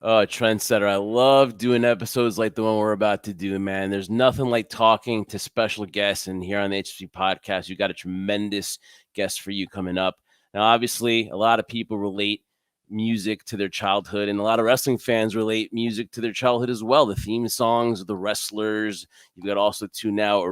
Oh, trendsetter. I love doing episodes like the one we're about to do, man. There's nothing like talking to special guests. And here on the HSP podcast, you got a tremendous guest for you coming up. Now, obviously, a lot of people relate music to their childhood, and a lot of wrestling fans relate music to their childhood as well. The theme songs of the wrestlers. You've got also two now,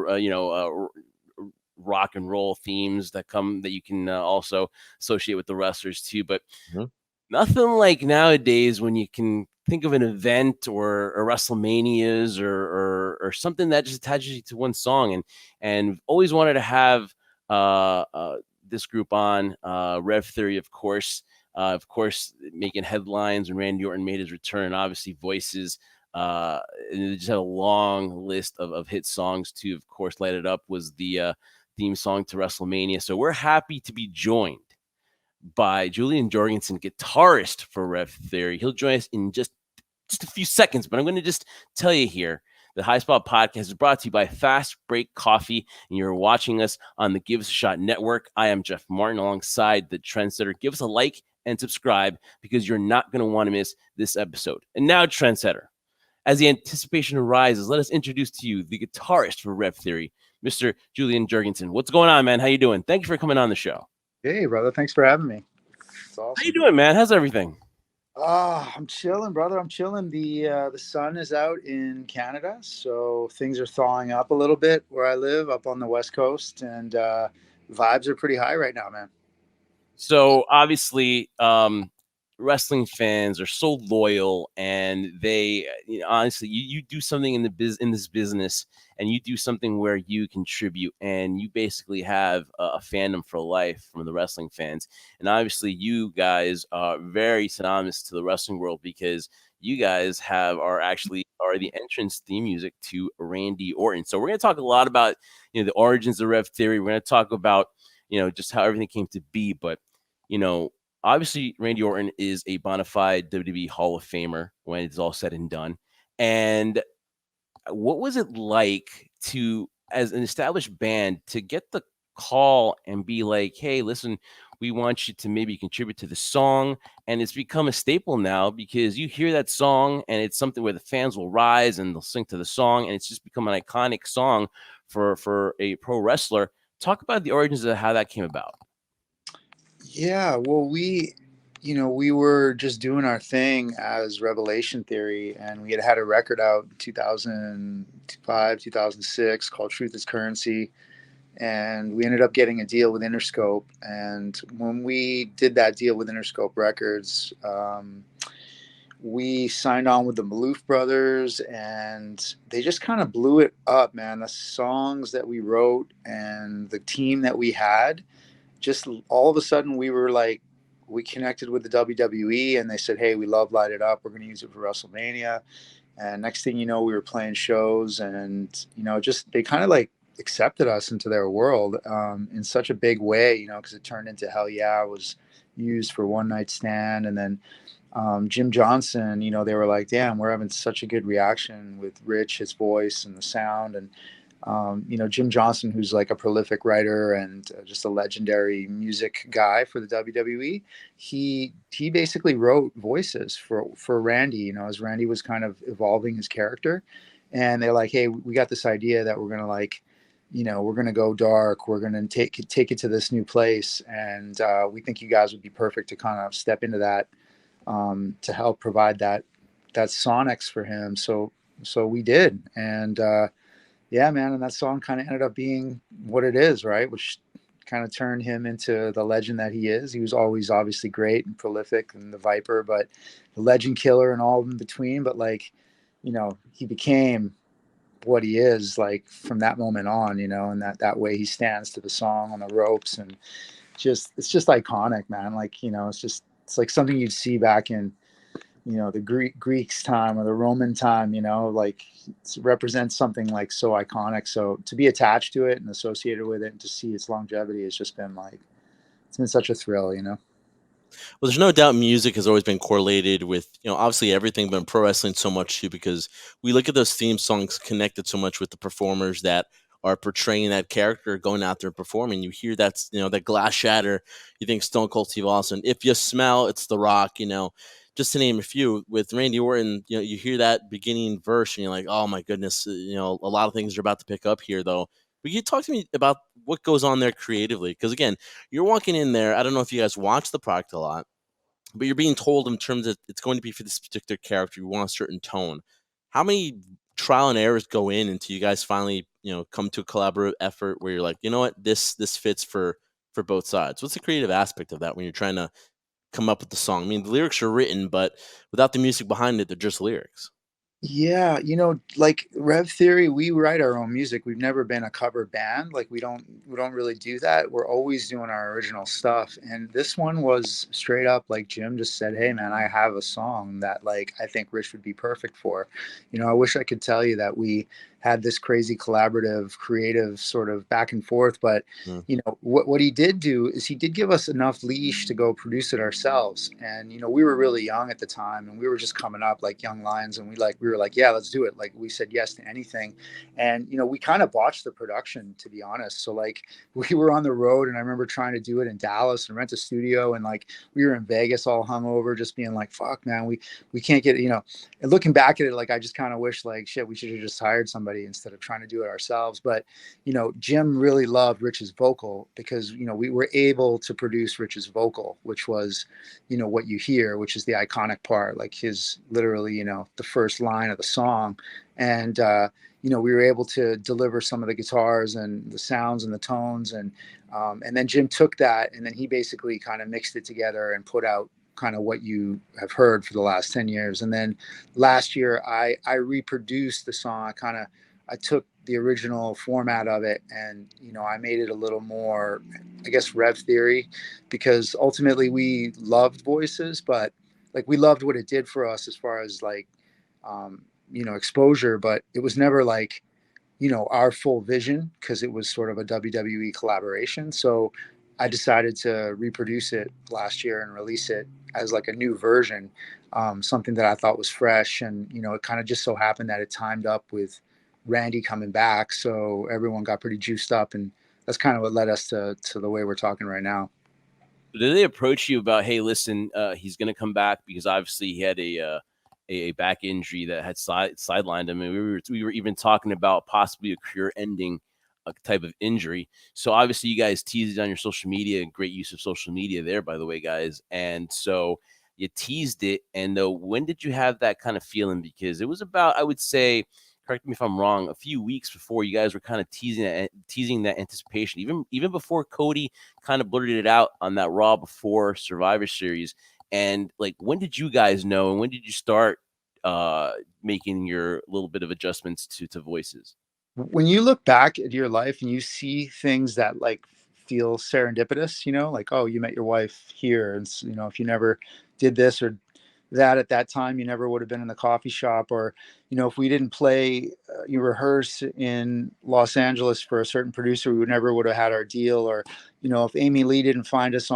rock and roll themes that you can also associate with the wrestlers too. But Mhm. nothing like nowadays when you can think of an event or WrestleManias or something that just attaches you to one song, and always wanted to have uh, uh, this group on Rev Theory, of course, making headlines when Randy Orton made his return. Obviously, voices. And they just had a long list of hit songs too. Of course, Light It Up was the theme song to WrestleMania. So we're happy to be joined by Julien Jorgensen, guitarist for Rev Theory. He'll join us in just a few seconds, but I'm going to just tell you here. The High Spot Podcast is brought to you by Fast Break Coffee, and you're watching us on the Give Us a Shot Network. I am Jeff Martin alongside the Trendsetter. Give us a like and subscribe because you're not going to want to miss this episode. And now, Trendsetter, as the anticipation arises, let us introduce to you the guitarist for Rev Theory, Mr. Julien Jorgensen. What's going on, man? How you doing? Thank you for coming on the show. Hey, brother. Thanks for having me. It's How you awesome. doing, man? How's everything? I'm chilling, brother. I'm chilling. The sun is out in Canada, so things are thawing up a little bit where I live, up on the West Coast, and vibes are pretty high right now, man. So obviously, wrestling fans are so loyal, and they, honestly, you do something in this business, and you do something where you contribute, and you basically have a fandom for life from the wrestling fans. And obviously, you guys are very synonymous to the wrestling world because you guys are the entrance theme music to Randy Orton. So we're going to talk a lot about the origins of Rev Theory. We're going to talk about just how everything came to be, but you know, obviously Randy Orton is a bona fide WWE Hall of Famer when it's all said and done. And what was it like to, as an established band, to get the call and be like, hey, listen, we want you to maybe contribute to the song? And it's become a staple now because you hear that song and it's something where the fans will rise and they'll sing to the song, and it's just become an iconic song for a pro wrestler. Talk about the origins of how that came about. Yeah, well, we were just doing our thing as Revelation Theory, and we had a record out in 2005, 2006 called Truth is Currency, and we ended up getting a deal with Interscope. And when we did that deal with Interscope Records, we signed on with the Maloof brothers, and they just kind of blew it up, man. The songs that we wrote and the team that we had, just all of a sudden we connected with the WWE, and they said, hey, we love Light It Up, we're going to use it for WrestleMania. And next thing you know, we were playing shows, and just they kind of like accepted us into their world in such a big way, because it turned into Hell Yeah. It was used for One Night Stand. And then Jim Johnson, they were like, damn, we're having such a good reaction with Rich, his voice and the sound. And Jim Johnson, who's like a prolific writer and just a legendary music guy for the WWE, he basically wrote voices for Randy, as Randy was kind of evolving his character. And they're like, hey, we got this idea that we're gonna we're gonna go dark, we're gonna take it to this new place, and we think you guys would be perfect to kind of step into that, to help provide that sonics for him. So we did, and yeah, man, and that song kind of ended up being what it is, right? Which kind of turned him into the legend that he is. He was always obviously great and prolific and the Viper, but the legend killer and all in between. But like, he became what he is like from that moment on, and that way he stands to the song on the ropes, and it's just iconic, man. Like, it's like something you'd see back in the Greeks time or the Roman time, like it represents something like so iconic. So to be attached to it and associated with it and to see its longevity has just been like, it's been such a thrill. Well, there's no doubt music has always been correlated with, obviously everything, but in pro wrestling so much too, because we look at those theme songs connected so much with the performers that are portraying that character, going out there and performing. You hear that, that glass shatter, you think Stone Cold Steve Austin. If you smell, it's The Rock, just to name a few, with Randy Orton, you hear that beginning verse and you're like, oh my goodness, a lot of things are about to pick up here, though. But you talk to me about what goes on there creatively, because again, you're walking in there. I don't know if you guys watch the product a lot, but you're being told in terms of it's going to be for this particular character. You want a certain tone. How many trial and errors go in until you guys finally, come to a collaborative effort where you're like, you know what, this fits for both sides? What's the creative aspect of that when you're trying to come up with the song? I mean, the lyrics are written, but without the music behind it, they're just lyrics. Yeah, like Rev Theory, we write our own music. We've never been a cover band. Like we don't really do that. We're always doing our original stuff. And this one was straight up like Jim just said, "Hey man, I have a song that like I think Rich would be perfect for." I wish I could tell you that we had this crazy collaborative, creative sort of back and forth, but Mm. what he did do is he did give us enough leash to go produce it ourselves. And we were really young at the time, and we were just coming up like young lions, and we were like, yeah, let's do it. Like we said yes to anything. And we kind of botched the production, to be honest. So like we were on the road, and I remember trying to do it in Dallas and rent a studio, and like we were in Vegas all hungover, just being like, fuck man, we can't get it. And looking back at it, like I just kind of wish like shit, we should have just hired somebody instead of trying to do it ourselves. But Jim really loved Rich's vocal, because we were able to produce Rich's vocal, which was what you hear, which is the iconic part, like his literally the first line of the song. And we were able to deliver some of the guitars and the sounds and the tones, and then Jim took that, and then he basically kind of mixed it together and put out kind of what you have heard for the last 10 years. And then last year I reproduced the song. I took the original format of it, and I made it a little more, I guess, Rev Theory, because ultimately we loved Voices, but like we loved what it did for us as far as like exposure, but it was never like our full vision, because it was sort of a WWE collaboration. So I decided to reproduce it last year and release it as like a new version, something that I thought was fresh. And it kind of just so happened that it timed up with Randy coming back, so everyone got pretty juiced up, and that's kind of what led us to the way we're talking right now. Did they approach you about, hey, listen, he's going to come back, because obviously he had a back injury that had sidelined him, and we were even talking about possibly a career-ending type of injury. So obviously you guys teased it on your social media. Great use of social media there, by the way, guys. And so you teased it. And when did you have that kind of feeling? Because it was about, I would say, correct me if I'm wrong, a few weeks before you guys were kind of teasing that anticipation, even before Cody kind of blurted it out on that Raw before Survivor Series. And like, when did you guys know, and when did you start making your little bit of adjustments to voices? When you look back at your life and you see things that like feel serendipitous, like, oh, you met your wife here, and if you never did this or that at that time, you never would have been in the coffee shop. Or if we didn't play you rehearse in Los Angeles for a certain producer, we never would have had our deal. Or if Amy Lee didn't find us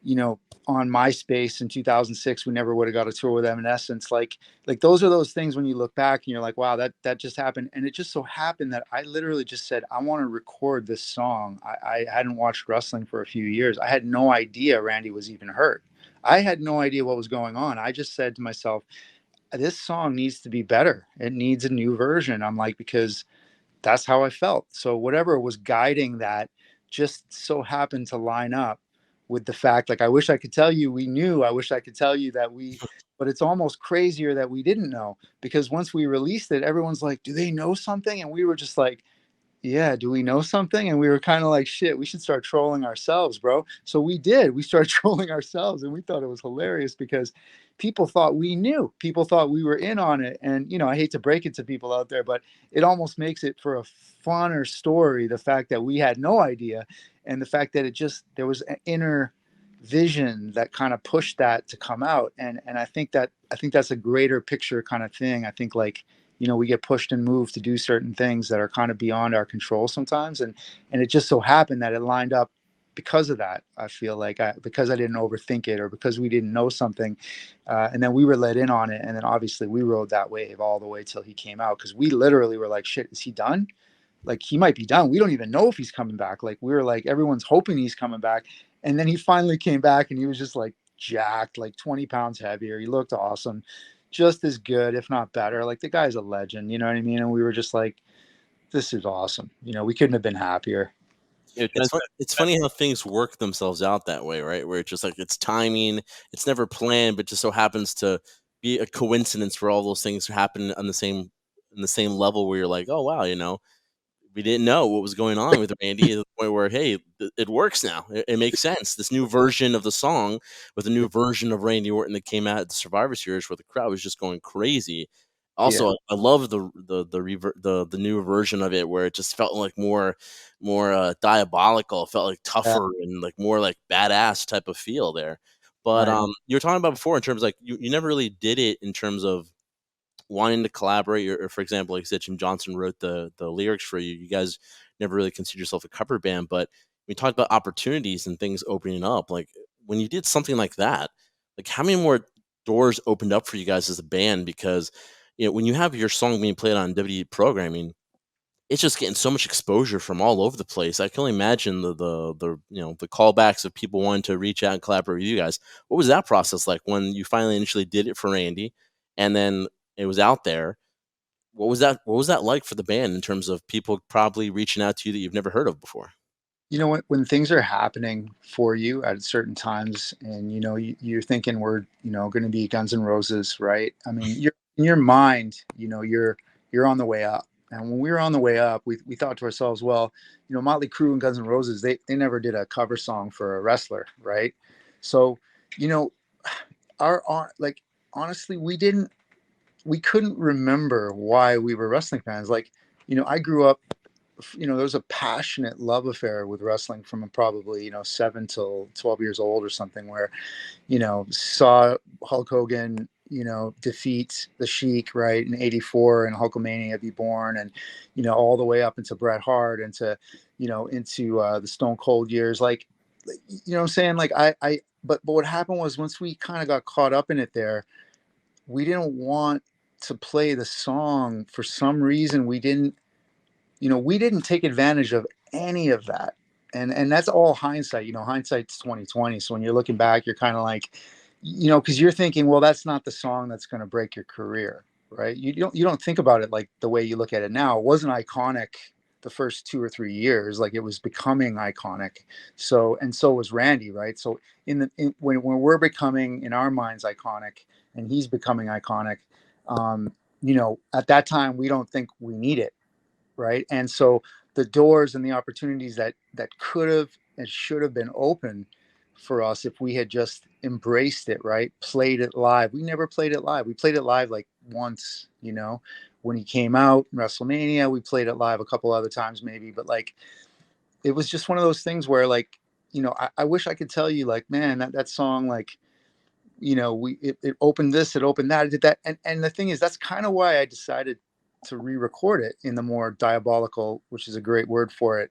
you know on MySpace in 2006, we never would have got a tour with Evanescence. Like those are those things when you look back and you're like, wow, that just happened. And it just so happened that I literally just said, I want to record this song. I hadn't watched wrestling for a few years. I had no idea Randy was even hurt. I had no idea what was going on. I just said to myself, this song needs to be better. It needs a new version. I'm like, because that's how I felt. So whatever was guiding that just so happened to line up with the fact, like, I wish I could tell you we knew. I wish I could tell you that but it's almost crazier that we didn't know, because once we released it, everyone's like, do they know something? And we were just like, yeah, do we know something? And we were kind of like, shit, we should start trolling ourselves, bro. So we did. We started trolling ourselves, and we thought it was hilarious, because people thought we knew. People thought we were in on it. And, I hate to break it to people out there, but it almost makes it for a funner story, the fact that we had no idea, and the fact that there was an inner vision that kind of pushed that to come out. And I think that's a greater picture kind of thing. I think like, we get pushed and moved to do certain things that are kind of beyond our control sometimes. And it just so happened that it lined up because of that. I feel like because I didn't overthink it, or because we didn't know something. And then we were let in on it. And then obviously we rode that wave all the way till he came out. Cause we literally were like, shit, is he done? Like, he might be done. We don't even know if he's coming back. Like, we were like, everyone's hoping he's coming back. And then he finally came back, and he was just like jacked, like 20 pounds heavier. He looked awesome, just as good, if not better. Like the guy's a legend, you know what I mean? And we were just like, this is awesome. You know, we couldn't have been happier. You know, It's funny how things work themselves out that way, right? Where it's just like it's timing, it's never planned, but just so happens to be a coincidence where all those things happen on the same in the same level where you're like, oh wow, you know, we didn't know what was going on with Randy to the point where, hey, it works now. It makes sense. This new version of the song with a new version of Randy Orton that came out at the Survivor Series where the crowd was just going crazy. Yeah. Also, I love the new version of it where it just felt like more diabolical. It felt like Yeah. tougher and like more like badass type of feel there. But Right. you were talking about before in terms of like you never really did it in terms of wanting to collaborate, or for example, like you said, Jim Johnson wrote the lyrics for you. You guys never really considered yourself a cover band, but we talked about opportunities and things opening up. Like when you did something like that, like how many more doors opened up for you guys as a band? Because you know when you have your song being played on WWE programming, it's just getting so much exposure from all over the place. I can only imagine the you know the callbacks of people wanting to reach out and collaborate with you guys. What was that process like when you finally initially did it for Randy, and then it was out there? What was that like for the band in terms of people probably reaching out to you that you've never heard of before? You know, when things are happening for you at certain times, and you know you're thinking we're going to be Guns N' Roses, right? I mean, you're in your mind, you're on the way up. And when we were on the way up, we thought to ourselves, well, Motley Crue and Guns N' Roses, they never did a cover song for a wrestler, right? So, you know, our like honestly, we couldn't remember why we were wrestling fans. Like, I grew up, there was a passionate love affair with wrestling from probably 7 till 12 years old or something, where saw Hulk Hogan defeat the Sheik, right, in '84, and Hulkamania be born, and all the way up into Bret Hart, and to into the Stone Cold years. Like, what I'm saying, like but what happened was, once we kind of got caught up in it there, we didn't want to play the song. For some reason, we didn't take advantage of any of that. And that's all hindsight. Hindsight's 2020. So when you're looking back, you're kind of like, because you're thinking, well, that's not the song that's going to break your career, right? You don't think about it like the way you look at it now. It wasn't iconic the first 2 or 3 years, like it was becoming iconic. So was Randy, right? So when we're becoming, in our minds, iconic, and he's becoming iconic, at that time we don't think we need it, right? And so the doors and the opportunities that could have and should have been open for us, if we had just embraced it, right, played it live. We never played it live. We played it live like once, when he came out in WrestleMania. We played it live a couple other times maybe, but like, it was just one of those things where, like, I wish I could tell you, like, man, that song, like, it opened this, it opened that, it did that. And the thing is, that's kind of why I decided to re-record it in the more diabolical, which is a great word for it.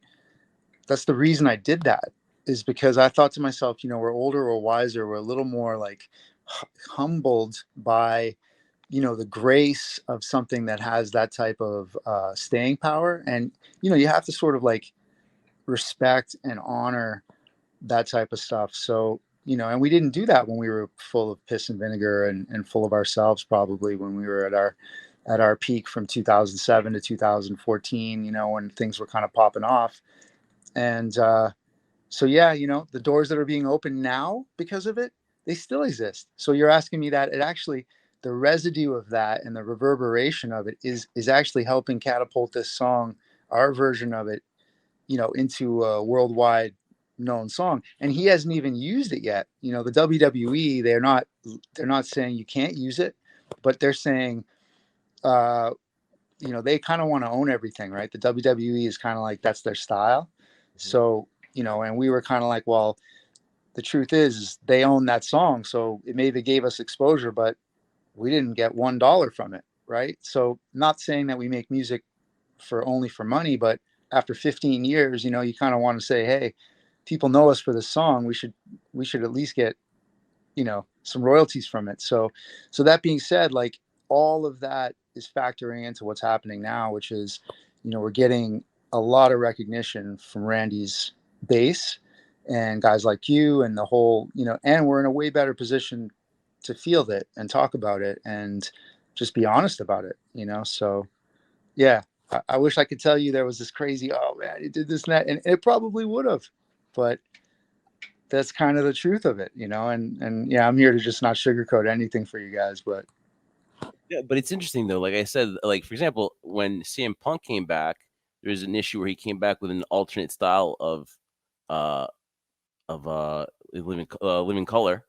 That's the reason I did that, is because I thought to myself, we're older, we're wiser, we're a little more like humbled by, the grace of something that has that type of staying power. And, you have to sort of like respect and honor that type of stuff. So, and we didn't do that when we were full of piss and vinegar, and full of ourselves, probably when we were at our peak from 2007 to 2014, when things were kind of popping off. And so, yeah, the doors that are being opened now because of it, they still exist. So you're asking me that, it actually, the residue of that and the reverberation of it is actually helping catapult this song, our version of it, into a worldwide known song. And he hasn't even used it yet. The WWE, they're not saying you can't use it, but they're saying, they kind of want to own everything, right? The WWE is kind of like, that's their style. So, and we were kind of like, well, the truth is they own that song. So it maybe gave us exposure, but we didn't get $1 from it, right? So, not saying that we make music only for money, but after 15 years, you kind of want to say, hey, people know us for this song. We should at least get, some royalties from it. So that being said, like, all of that is factoring into what's happening now, which is, we're getting a lot of recognition from Randy's bass, and guys like you and the whole, and we're in a way better position to field it and talk about it and just be honest about it, So, yeah, I wish I could tell you there was this crazy, oh man, you did this and that, and it probably would have, but that's kind of the truth of it, And yeah, I'm here to just not sugarcoat anything for you guys, but Yeah, but it's interesting though. Like I said, like for example, when CM Punk came back, there was an issue where he came back with an alternate style uh living color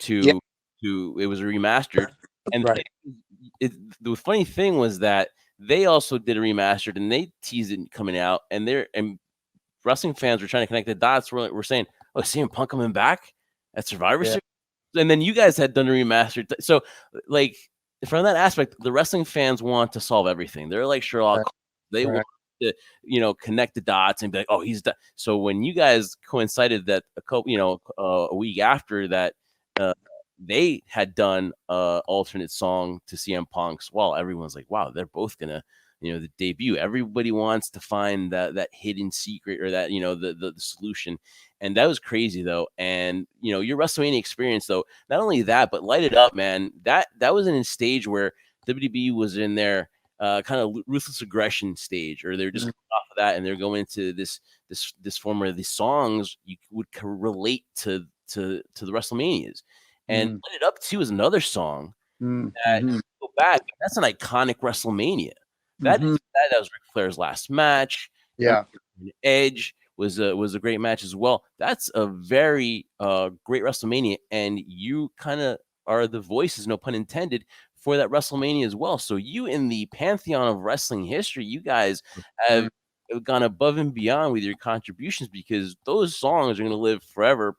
yeah, to it was remastered, and right, the funny thing was that they also did a remastered and they teased it coming out, and wrestling fans were trying to connect the dots. We're saying, oh, CM Punk coming back at Survivor yeah, Series, and then you guys had done a remastered. So like from that aspect, the wrestling fans want to solve everything. They're like Sherlock right, Holmes. They want right. to connect the dots and be like, oh, he's done. So when you guys coincided that a week after that, uh, they had done alternate song to CM Punk's, well, everyone's like, wow, they're both gonna the debut. Everybody wants to find that hidden secret or that the solution, and that was crazy though. And your WrestleMania experience though, not only that, but light it up, man. That was in a stage where WWE was in their kind of ruthless aggression stage, or they're just Mhm. coming off of that, and they're going into this form where these songs you would relate to the WrestleManias, and Mm, light it up too is another song mm, that mhm, go back. That's an iconic WrestleMania. mhm. That was Ric Flair's last match. Yeah, Edge was a great match as well. That's a very great WrestleMania, and you kind of are the voices, no pun intended, for that WrestleMania as well. So you in the pantheon of wrestling history, you guys mm, have gone above and beyond with your contributions because those songs are going to live forever.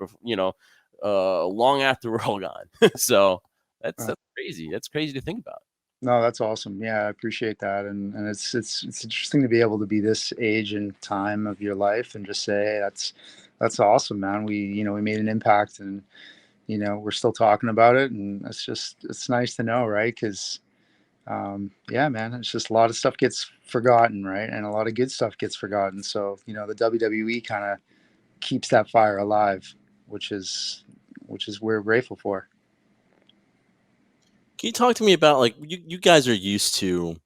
Long after we're all gone. So that's uh, that's crazy. That's crazy to think about. no, that's awesome. Yeah, I appreciate that, and it's interesting to be able to be this age and time of your life and just say, hey, that's awesome, man. We made an impact, and we're still talking about it, and it's nice to know, right? Because yeah, man, it's just a lot of stuff gets forgotten, right? And a lot of good stuff gets forgotten. So the WWE kind of keeps that fire alive, which is we're grateful for. Can you talk to me about like you guys are used to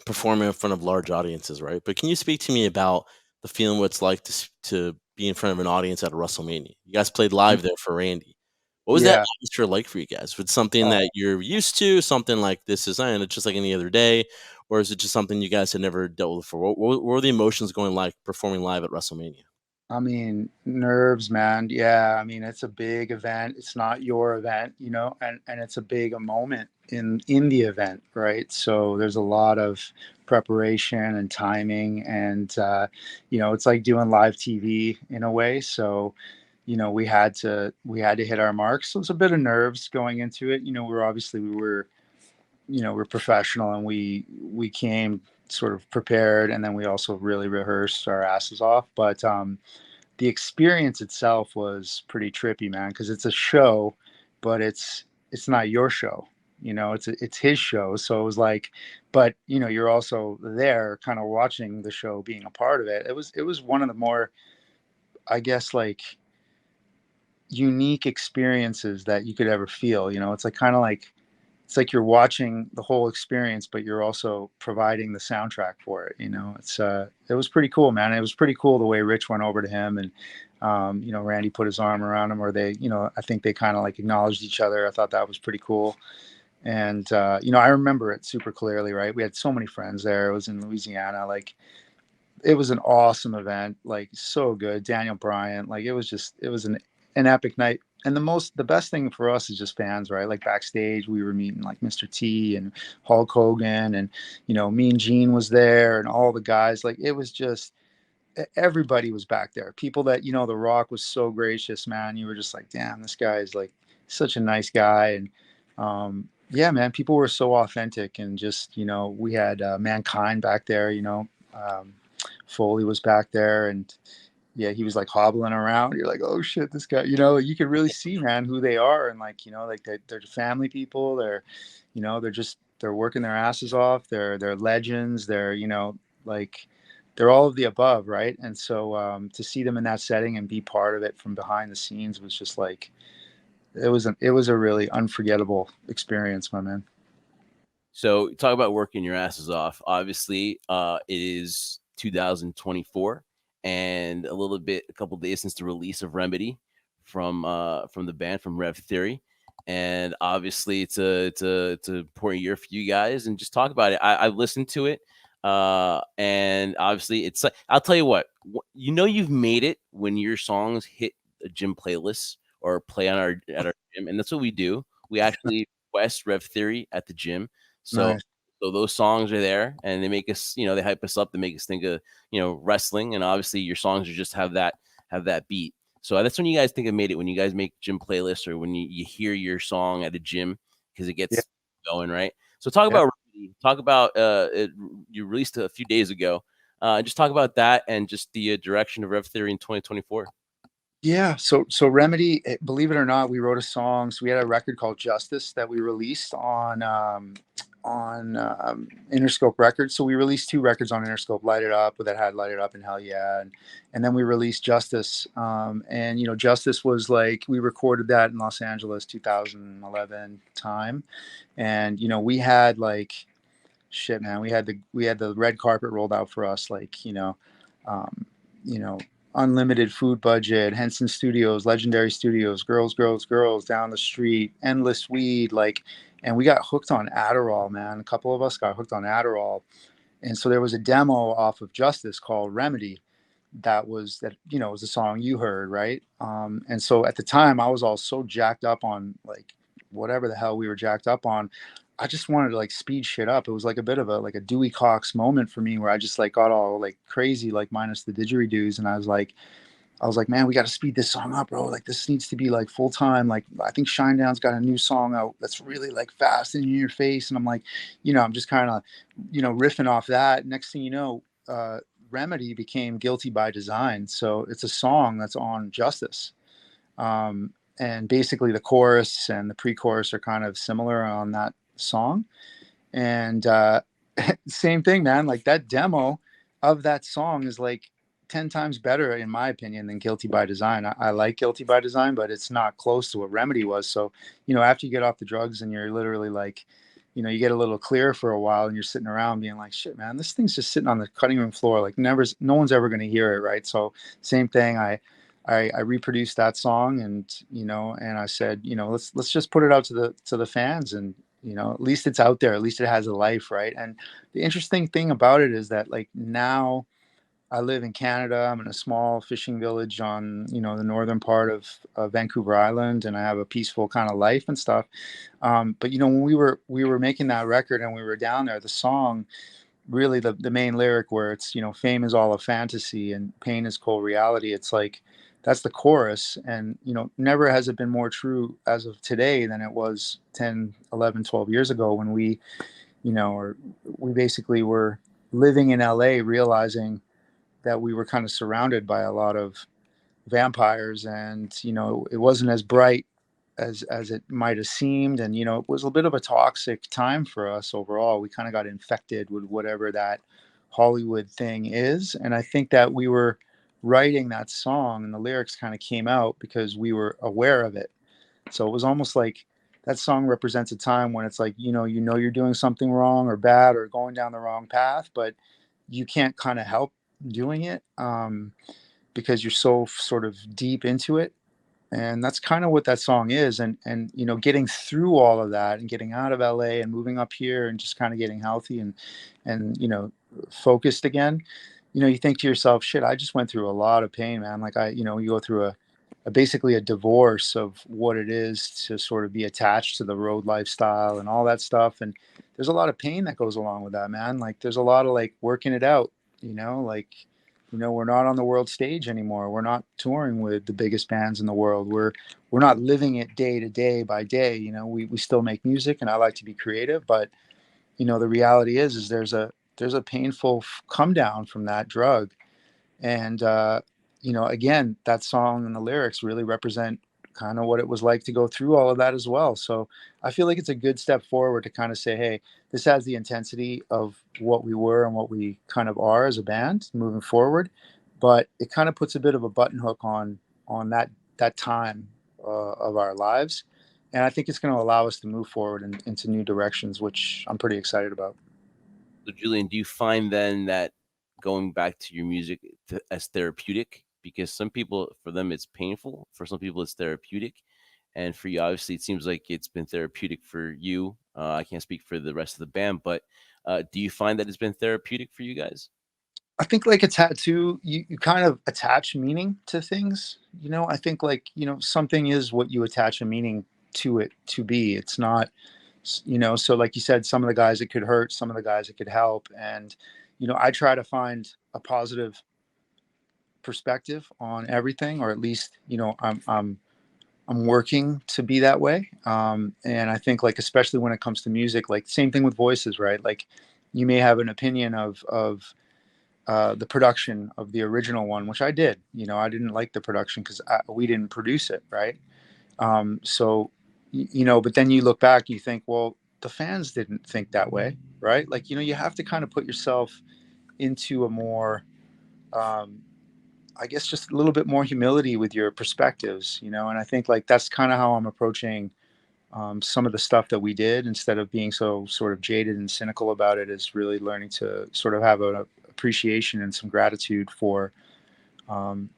performing in front of large audiences, right? But can you speak to me about the feeling what it's like to be in front of an audience at a WrestleMania? You guys played live there for Randy. What was that Yeah. atmosphere like for you guys? Was it something Uh, that you're used to, something like this is and it's just like any other day, or is it just something you guys had never dealt with before? What were the emotions going like performing live at WrestleMania? I mean, nerves, man. Yeah, I mean, it's a big event. It's not your event, and it's a big a moment in the event, right? So there's a lot of preparation and timing, and it's like doing live TV in a way. So, we had to hit our marks. So it's a bit of nerves going into it. We're professional, and we came sort of prepared, and then we also really rehearsed our asses off. But the experience itself was pretty trippy, man, because it's a show, but it's not your show. It's his show. So it was like, but you're also there, kind of watching the show, being a part of it. It was one of the more, I guess, like unique experiences that you could ever feel. It's like kind of like it's like you're watching the whole experience, but you're also providing the soundtrack for it. It was pretty cool, man. It was pretty cool the way Rich went over to him, and Randy put his arm around him, or they, I think they kind of like acknowledged each other. I thought that was pretty cool. And I remember it super clearly, right? We had so many friends there. It was in Louisiana. Like, it was an awesome event, like so good. Daniel Bryant, like it was an epic night. And the best thing for us is just fans, right? Like backstage, we were meeting like Mr. T and Hulk Hogan, and Mean Gene was there, and all the guys. Like, it was just everybody was back there. People that The Rock was so gracious, man. You were just like, damn, this guy is like such a nice guy. And yeah, man, people were so authentic, and just we had Mankind back there. Foley was back there, and yeah, he was like hobbling around. You're like, oh shit, this guy. You can really see, man, who they are, and like like they're family people. They're working their asses off. They're legends. They're like they're all of the above, right? And so to see them in that setting and be part of it from behind the scenes was just like it was a really unforgettable experience, my man. So talk about working your asses off. Obviously, it is 2024, and a couple days since the release of Remedy from the band from Rev Theory, and obviously it's a important year for you guys. And just talk about it. I've listened to it, and obviously it's like I'll tell you what, you know you've made it when your songs hit a gym playlist or play on our at our gym, and that's what we do. We actually request Rev Theory at the gym. So Nice. so those songs are there and they make us, they hype us up, they make us think of, wrestling. And obviously your songs are just have that beat. So that's when you guys think of made it, when you guys make gym playlists or when you hear your song at a gym because it Yeah. gets going, right? So talk Yeah. about talk about you released it a few days ago. Just talk about that and just the direction of Rev Theory in 2024. Yeah, so Remedy, believe it or not, we wrote a song. So we had a record called Justice that we released on Interscope Records. So we released two records on Interscope, Light It Up, that had Light It Up and Hell Yeah, and then we released Justice. And Justice was like we recorded that in Los Angeles, 2011 time, and we had like shit, man. We had the red carpet rolled out for us, like um, you know, unlimited food budget, Henson Studios, Legendary Studios, girls, girls, girls down the street, endless weed, like, and we got hooked on Adderall, man. A couple of us got hooked on Adderall, and so there was a demo off of Justice called Remedy. That was the song you heard, right? And so at the time, I was all so jacked up on like whatever the hell we were jacked up on. I just wanted to like speed shit up. It was like a bit of a Dewey Cox moment for me where I just like got all like crazy, like minus the didgeridoos. And I was like, man, we got to speed this song up, bro. Like this needs to be like full time. Like I think Shinedown's got a new song out that's really like fast and in your face. And I'm like, I'm just kind of, riffing off that. Next thing you know, Remedy became Guilty by Design. So it's a song that's on Justice. And basically the chorus and the pre-chorus are kind of similar on that song. And same thing, man. Like that demo of that song is like 10 times better, in my opinion, than Guilty by Design. I like Guilty by Design, but it's not close to what Remedy was. So, after you get off the drugs and you're literally like, you get a little clear for a while and you're sitting around being like, shit, man, this thing's just sitting on the cutting room floor. Like no one's ever going to hear it. Right. So same thing. I reproduced that song and I said, let's just put it out to the fans and, at least it's out there. At least it has a life. Right. And the interesting thing about it is that like now I live in Canada. I'm in a small fishing village on, the northern part of Vancouver Island, and I have a peaceful kind of life and stuff. But when we were making that record and we were down there, the song, really the main lyric where it's, fame is all a fantasy and pain is cold reality. It's like that's the chorus, and never has it been more true as of today than it was 10, 11, 12 years ago when or we basically were living in LA, realizing that we were kind of surrounded by a lot of vampires, and it wasn't as bright as it might have seemed, and it was a bit of a toxic time for us overall. We kind of got infected with whatever that Hollywood thing is, and I think that we were writing that song and the lyrics kind of came out because we were aware of it. So it was almost like that song represents a time when it's like you're doing something wrong or bad or going down the wrong path, but you can't kind of help doing it because you're so sort of deep into it. And that's kind of what that song is. And getting through all of that and getting out of LA and moving up here and just kind of getting healthy and focused again, you think to yourself, shit, I just went through a lot of pain, man. Like you go through a basically a divorce of what it is to sort of be attached to the road lifestyle and all that stuff. And there's a lot of pain that goes along with that, man. Like there's a lot of like working it out, like, we're not on the world stage anymore. We're not touring with the biggest bands in the world. We're not living it day to day by day. We still make music and I like to be creative, but the reality is there's a painful come down from that drug. And again, that song and the lyrics really represent kind of what it was like to go through all of that as well. So I feel like it's a good step forward to kind of say, hey, this has the intensity of what we were and what we kind of are as a band moving forward, but it kind of puts a bit of a button hook on that time of our lives, and I think it's going to allow us to move forward into new directions, which I'm pretty excited about. So, Julian, do you find then that going back to your music as therapeutic? Because some people, for them, it's painful. For some people, it's therapeutic. And for you, obviously, it seems like it's been therapeutic for you. I can't speak for the rest of the band, but do you find that it's been therapeutic for you guys? I think like a tattoo, you kind of attach meaning to things. I think like, something is what you attach a meaning to it to be. It's not, so like you said, some of the guys it could hurt, some of the guys it could help. And, I try to find a positive perspective on everything, or at least, I'm working to be that way. And I think like, especially when it comes to music, like same thing with voices, right? Like you may have an opinion of the production of the original one, which I did. I didn't like the production because we didn't produce it, right? So, but then you look back, you think, well, the fans didn't think that way, right? Like, you have to kind of put yourself into a more, um, I guess, just a little bit more humility with your perspectives, and I think like that's kind of how I'm approaching some of the stuff that we did. Instead of being so sort of jaded and cynical about it, is really learning to sort of have an appreciation and some gratitude for um,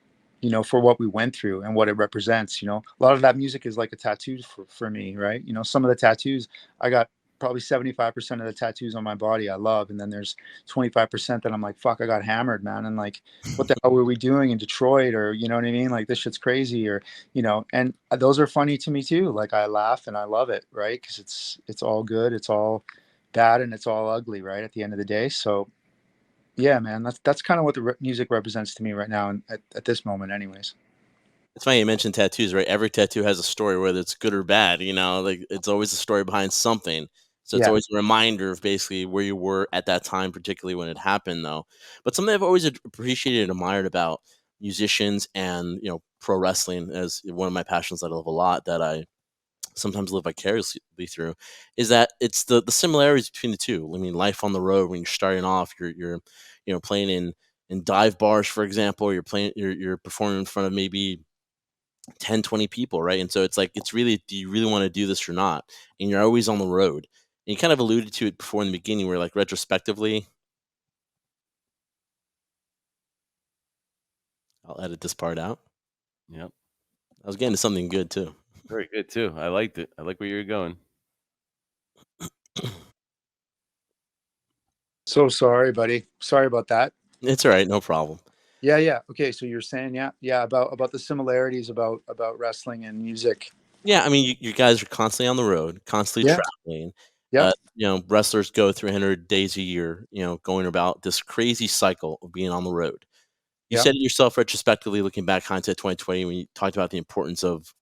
for what we went through and what it represents. A lot of that music is like a tattoo for me, right? Some of the tattoos I got, probably 75% of the tattoos on my body I love, and then there's 25% that I'm like, fuck, I got hammered, man, and like, what the hell were we doing in Detroit, or you know what I mean, like this shit's crazy, or and those are funny to me too. Like I laugh and I love it, right? Because it's all good, it's all bad, and it's all ugly, right, at the end of the day. So yeah, man, that's kind of what the music represents to me right now, and at this moment, anyways. It's funny you mentioned tattoos, right? Every tattoo has a story, whether it's good or bad. Like it's always a story behind something. So it's Yeah, always a reminder of basically where you were at that time, particularly when it happened, though. But something I've always appreciated and admired about musicians and pro wrestling as one of my passions that I love a lot, that I sometimes live vicariously through, is that it's the similarities between the two. I mean, life on the road when you're starting off, you're playing in dive bars, for example. You're performing in front of maybe 10, 20 people, right? And so it's like, it's really, do you really want to do this or not? And you're always on the road. And you kind of alluded to it before in the beginning, where like retrospectively, I'll edit this part out. Yep. I was getting to something good too. Very good too. I liked it. I like where you were going. so sorry, buddy, sorry about that. It's all right, no problem. Yeah, okay, so you're saying, yeah, about the similarities about wrestling and music. Yeah, I mean, you guys are constantly on the road, constantly Yeah, traveling. yep, Wrestlers go 300 days a year, going about this crazy cycle of being on the road. You yep, said it yourself retrospectively, looking back hindsight 2020, when you talked about the importance of,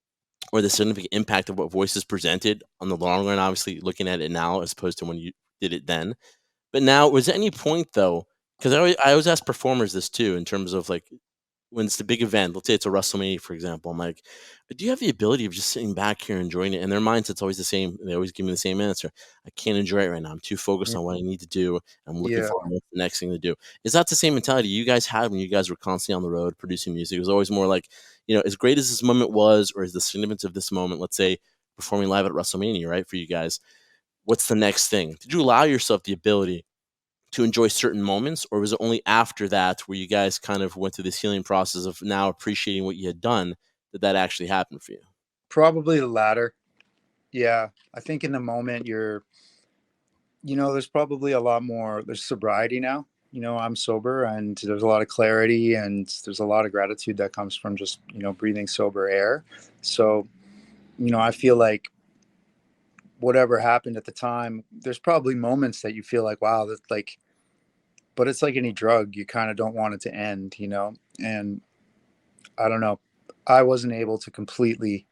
or the significant impact of what voices presented on the long run, obviously looking at it now as opposed to when you did it then. But now, was there any point though? Because I always ask performers this too, in terms of like, when it's the big event, let's say it's a WrestleMania, for example, I'm like, do you have the ability of just sitting back here enjoying it? And their mindset's always the same. They always give me the same answer. I can't enjoy it right now. I'm too focused yeah, on what I need to do. I'm looking yeah. forward to the next thing to do. Is that the same mentality you guys had when you guys were constantly on the road producing music? It was always more like, as great as this moment was, or is the significance of this moment, let's say performing live at WrestleMania, right? For you guys, what's the next thing? Did you allow yourself the ability to enjoy certain moments, or was it only after that where you guys kind of went through this healing process of now appreciating what you had done, that actually happened for you? Probably the latter. Yeah, I think in the moment there's probably a lot more. There's sobriety now. I'm sober, and there's a lot of clarity, and there's a lot of gratitude that comes from just breathing sober air. So I feel like whatever happened at the time, there's probably moments that you feel like, wow, that's like, but it's like any drug, you kind of don't want it to end, and I don't know, I wasn't able to completely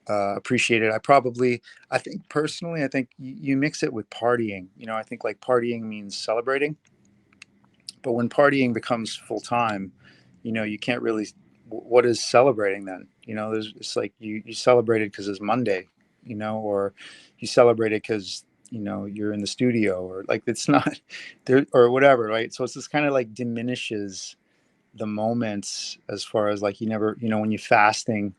appreciate it. I think personally, I think you mix it with partying. I think like partying means celebrating, but when partying becomes full time, you can't really. What is celebrating then? It's like you celebrated because it's Monday, or you celebrated because you're in the studio, or like it's not there or whatever, right? So it's just kind of like diminishes the moments, as far as like you never, when you're fasting,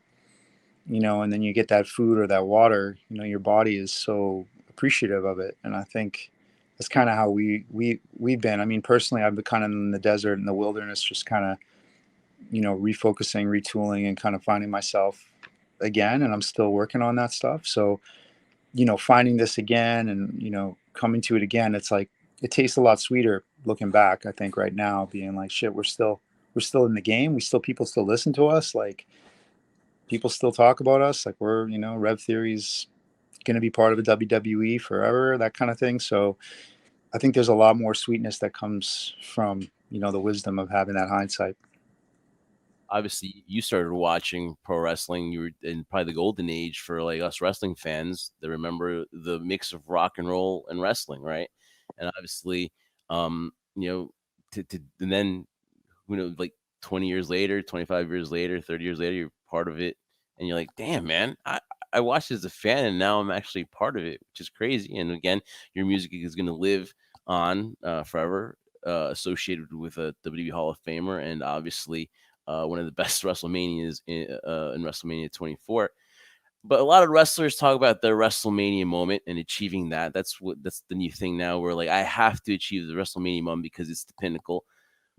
and then you get that food or that water, your body is so appreciative of it. And I think that's kind of how we've been. I mean, personally, I've been kind of in the desert, in the wilderness, just kind of, refocusing, retooling, and kind of finding myself again. And I'm still working on that stuff. So, finding this again and, coming to it again, it's like, it tastes a lot sweeter looking back, I think, right now, being like, shit, we're still in the game. People still listen to us. Like, people still talk about us. Like, we're, Rev Theory's going to be part of the WWE forever, that kind of thing. So I think there's a lot more sweetness that comes from, the wisdom of having that hindsight. Obviously, you started watching pro wrestling. You were in probably the golden age for like us wrestling fans that remember the mix of rock and roll and wrestling, right? And obviously, and then like 20 years later, 25 years later, 30 years later, you're part of it, and you're like, damn, man, I watched as a fan, and now I'm actually part of it, which is crazy. And again, your music is going to live on forever, associated with a WWE Hall of Famer, and obviously one of the best WrestleManias in WrestleMania 24. But a lot of wrestlers talk about their WrestleMania moment and achieving that. That's the new thing now. Where like, I have to achieve the WrestleMania moment because it's the pinnacle.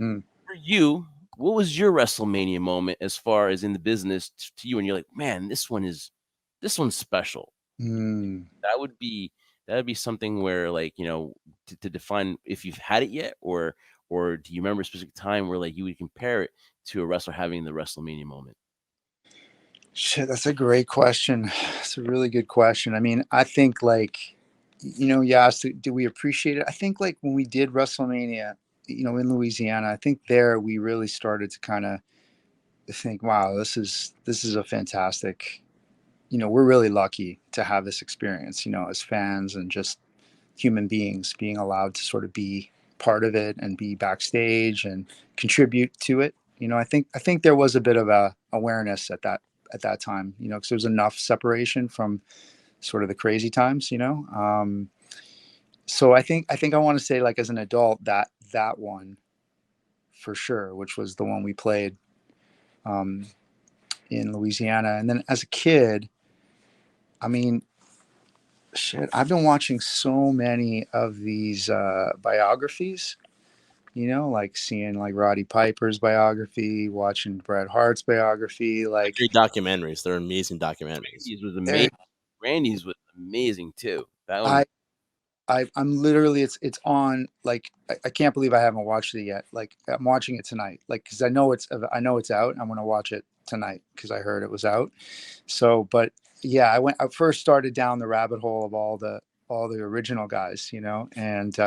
Mm. For you, what was your WrestleMania moment as far as in the business to you? And you're like, man, this one's special. Mm. That would be something where, like, to define if you've had it yet, or do you remember a specific time where like you would compare it to a wrestler having the WrestleMania moment? Shit, that's a great question. It's a really good question. I mean, I think like, you asked, do we appreciate it? I think like when we did WrestleMania, in Louisiana, I think there we really started to kind of think, wow, this is a fantastic, we're really lucky to have this experience, as fans and just human beings being allowed to sort of be part of it and be backstage and contribute to it. I think there was a bit of a awareness at that time, because there was enough separation from sort of the crazy times. So I think I want to say, like, as an adult, that one for sure, which was the one we played um, in Louisiana. And then as a kid, I mean, shit, I've been watching so many of these biographies, like seeing like Roddy Piper's biography, watching Bret Hart's biography. Like, Great documentaries. They're amazing documentaries. Randy's was amazing. Randy's was amazing too. That one. I'm literally, it's on, like, I can't believe I haven't watched it yet. Like, I'm watching it tonight, like, because I know it's out. I'm gonna watch it tonight because I heard it was out. So, but yeah, I first started down the rabbit hole of all the original guys, and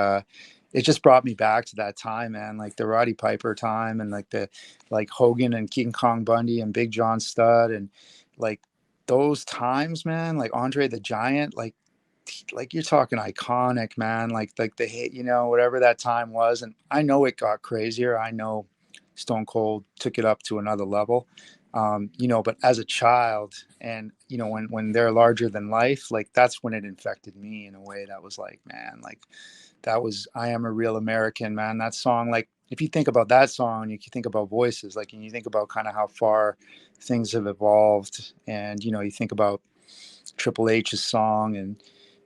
it just brought me back to that time, man. Like the Roddy Piper time, and like Hogan and King Kong Bundy and Big John Studd, and like those times, man. Like Andre the Giant, like you're talking iconic, man. Like the hit, whatever that time was. And I know it got crazier. I know Stone Cold took it up to another level. But as a child, and when they're larger than life, like that's when it infected me in a way that was like, man, like that was I Am a Real American, man. That song, like if you think about that song, you can think about Voices, like, and you think about kind of how far things have evolved, and you think about Triple H's song, and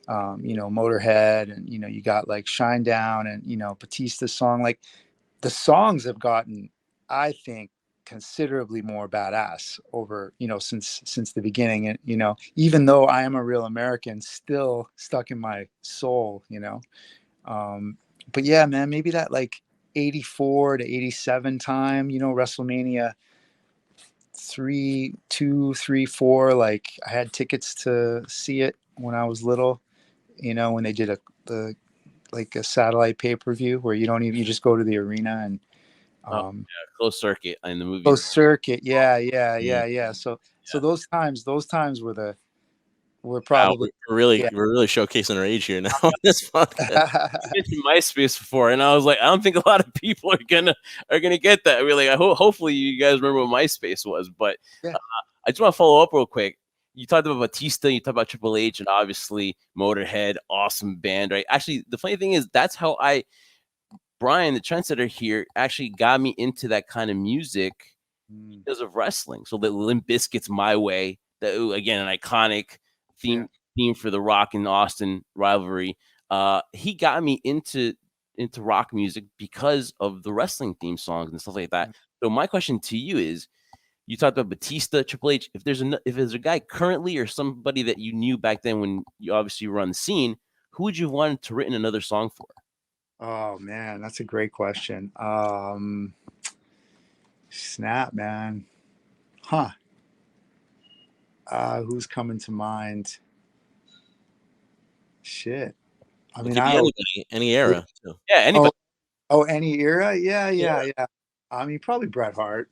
Motorhead, and you got like Shine Down, and Batista's song. Like the songs have gotten, I think, considerably more badass over, since the beginning. And even though I Am a Real American still stuck in my soul, but yeah, man, maybe that like 84 to 87 time, WrestleMania 3, 2, 3, 4. Like I had tickets to see it when I was little, when they did a satellite pay-per-view where you just go to the arena and Closed circuit in the movie. closed circuit. Yeah. So those times were Wow, probably, we're really yeah. we're really showcasing our age here now on this podcast. You mentioned MySpace before, and I was like, I don't think a lot of people are gonna get that. Really, hopefully you guys remember what MySpace was. But Yeah. I just want to follow up real quick. you talked about Batista, you talked about Triple H, and obviously Motorhead, awesome band, right? Actually, the funny thing is that's how Brian, the trendsetter here, actually got me into that kind of music because of wrestling. So the Limp Bizkit's My Way, again, an iconic theme for the Rock and Austin rivalry. He got me into rock music because of the wrestling theme songs and stuff like that. So my question to you is, you talked about Batista, Triple H. If there's a guy currently or somebody that you knew back then when you obviously were on the scene, who would you have wanted to written another song for? Oh man, that's a great question. Snap, man. Huh. Who's coming to mind? Shit. I It mean, could be anybody, any era. Too. Yeah, anybody. Any era? Yeah. I mean, probably Bret Hart.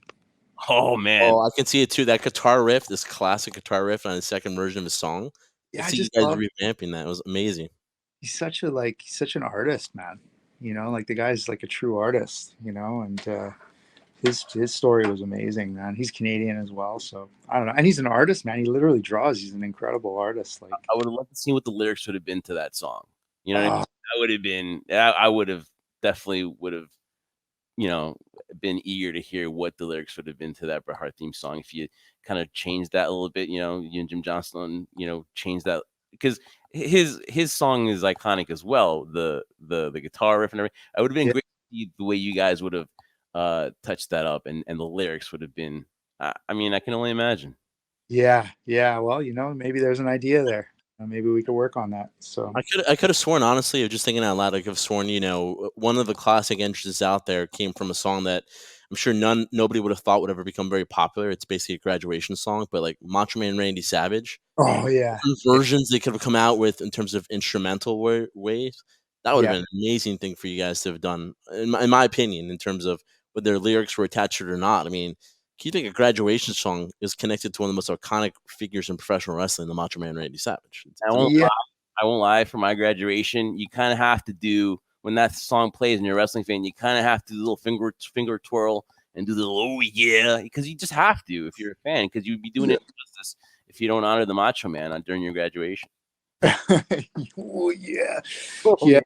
Oh man. Oh, I can see it too. That guitar riff, this classic guitar riff on the second version of his song. I Yeah, I see you just guys love. revamping that. It was amazing. He's such an artist, man. Like the guy's like a true artist. And his story was amazing, man. He's Canadian as well, so I don't know. And he's an artist, man. He literally draws. He's an incredible artist. Like, I would have loved to see what the lyrics would have been to that song. You know what I mean? uh, That would have been. I would have definitely would have. Been eager to hear what the lyrics would have been to that Bret Hart theme song if you kind of changed that a little bit. You and Jim Johnston, changed that because his song is iconic as well. The guitar riff and everything. I would have been yeah, great to see the way you guys would have touched that up, and the lyrics would have been. I mean, I can only imagine. yeah. Well, maybe there's an idea there. Maybe we could work on that. So, I could have sworn, honestly, of just thinking out loud, I could have sworn, one of the classic entrances out there came from a song that I'm sure nobody would have thought would ever become very popular. It's basically a graduation song, but like Macho Man Randy Savage, oh yeah, different versions they could have come out with in terms of instrumental ways. That would have yeah, been an amazing thing for you guys to have done, in my opinion, in terms of whether their lyrics were attached to it or not. I mean, keeping a graduation song is connected to one of the most iconic figures in professional wrestling, the Macho Man Randy Savage. I It's won't yeah, I won't lie. For my graduation, you kind of have to do when that song plays and you're a wrestling fan. You kind of have to do a little finger twirl and do the little, oh yeah, because you just have to if you're a fan, because you'd be doing yeah. it injustice if you don't honor the Macho Man during your graduation. Oh, yeah, yeah.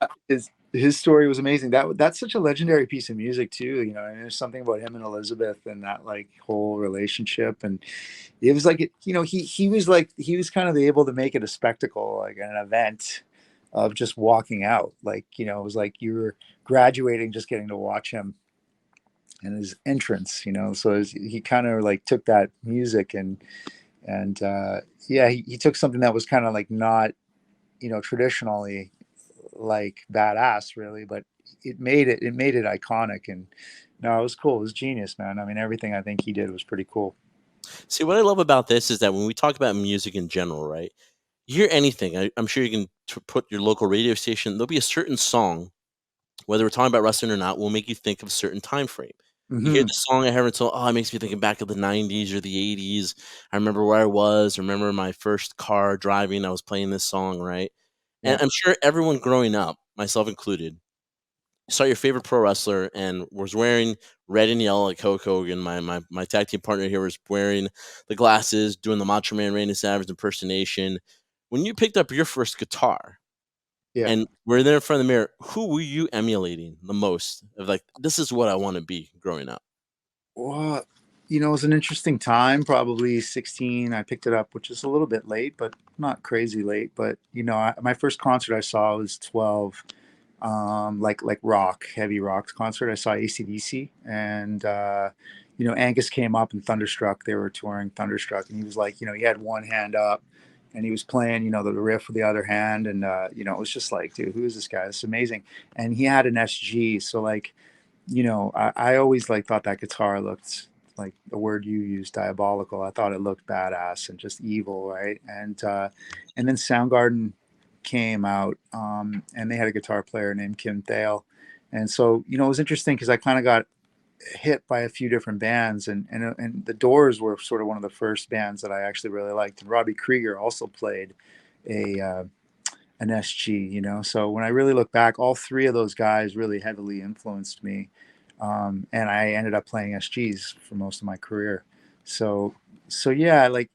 His story was amazing. That's such a legendary piece of music too. And there's something about him and Elizabeth and that like whole relationship, and it was like he was kind of able to make it a spectacle, like an event of just walking out. Like it was like you were graduating, just getting to watch him and his entrance. So he kind of like took that music and yeah, he took something that was kind of like not traditionally like badass really, but it made it iconic. And no, it was cool. It was genius, man. I mean, everything I think he did was pretty cool. See, what I love about this is that when we talk about music in general, right? You hear anything, I'm sure you can put your local radio station. There'll be a certain song, whether we're talking about wrestling or not, will make you think of a certain time frame. You hear Hmm. the song I heard until, oh, it makes me thinking back of the 90s or the 80s. I remember where I was. I remember my first car driving. I was playing this song, right? And Yeah, I'm sure everyone growing up, myself included, saw your favorite pro wrestler and was wearing red and yellow like Hulk Hogan. My tag team partner here was wearing the glasses, doing the Macho Man Randy Savage impersonation. When you picked up your first guitar yeah. and were there in front of the mirror, who were you emulating the most? Of like, this is what I want to be growing up. Well, it was an interesting time. Probably 16. I picked it up, which is a little bit late, but not crazy late. But my first concert I saw was 12. Like rock, heavy rock concert. I saw ACDC, and Angus came up and Thunderstruck. They were touring Thunderstruck, and he was like, he had one hand up, and he was playing, the riff with the other hand, and it was just like, dude, who is this guy? This is amazing. And he had an SG, so like, I always like thought that guitar looked like the word you used, diabolical. I thought it looked badass and just evil, right? And then Soundgarden came out, and they had a guitar player named Kim Thale, and so it was interesting because I kind of got hit by a few different bands, and the Doors were sort of one of the first bands that I actually really liked, and Robbie Krieger also played a an SG. So when I really look back, all three of those guys really heavily influenced me, and I ended up playing SGs for most of my career. So yeah, like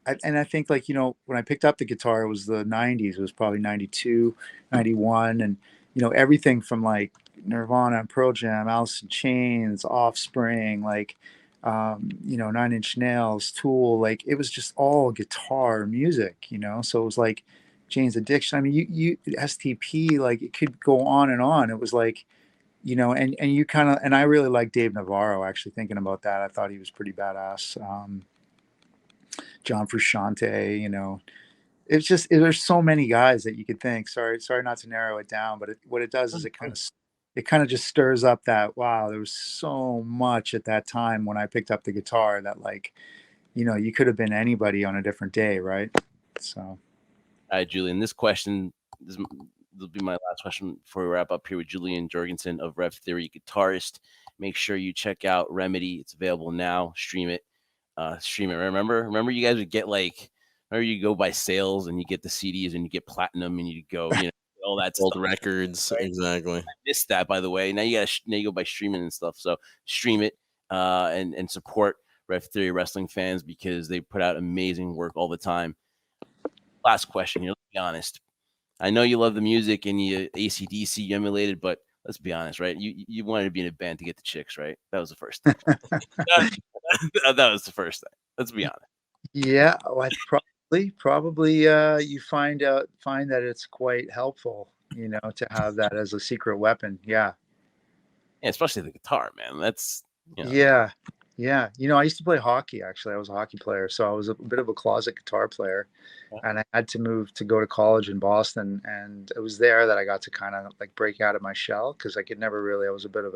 and I think like, when I picked up the guitar, it was the 90s. It was probably 92, 91. And, everything from like Nirvana and Pearl Jam, Alice in Chains, Offspring, like, Nine Inch Nails, Tool, like it was just all guitar music, So it was like Jane's Addiction. I mean, you STP, like it could go on and on. It was like, and you kind of, and I really like Dave Navarro, actually thinking about that. I thought he was pretty badass. John Frusciante, it's just there's so many guys that you could think. Sorry not to narrow it down, but what it does is it kind of just stirs up that, wow, there was so much at that time when I picked up the guitar that, like, you could have been anybody on a different day, right? So, All right, Julien, this will be my last question before we wrap up here with Julien Jorgensen of Rev Theory, Guitarist. Make sure you check out Remedy. It's available now. Stream it. Remember you guys would get remember you go by sales and you get the CDs and you get platinum and you go, all that Old stuff. records, Right? exactly. I missed that, by the way. Now you go by streaming and stuff. So stream it and support Rev Theory wrestling fans because they put out amazing work all the time. Last question here. Let's be honest. I know you love the music and you AC/DC emulated, but let's be honest, right? You wanted to be in a band to get the chicks, right? That was the first thing. that was the first thing. Let's be honest. yeah, well, probably you find that it's quite helpful, to have that as a secret weapon. Yeah. Yeah, especially the guitar, man. That's Yeah. Yeah. I used to play hockey, actually. I was a hockey player. So I was a bit of a closet guitar player. And I had to go to college in Boston. And it was there that I got to kind of like break out of my shell because I was a bit of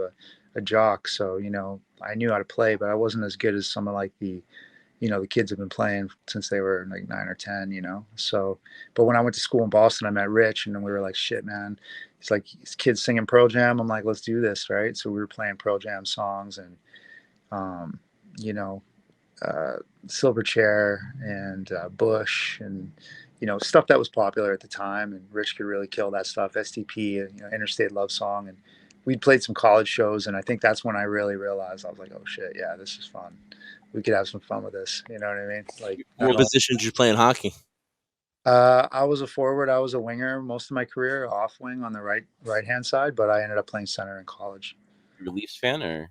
a jock. So, I knew how to play, but I wasn't as good as some of like the kids have been playing since they were like 9 or 10, So, but when I went to school in Boston, I met Rich and then we were like, shit, man. It's like these kids singing Pearl Jam. I'm like, let's do this. Right. So we were playing Pearl Jam songs and, um, you know, Silverchair and Bush and stuff that was popular at the time. And Rich could really kill that stuff. STP, Interstate Love Song, and we'd played some college shows. And I think that's when I really realized I was like, oh shit, yeah, this is fun. We could have some fun with this. You know what I mean? Like, What position did you play in hockey? I was a forward. I was a winger most of my career, off wing on the right hand side, but I ended up playing center in college. You a Leafs fan or?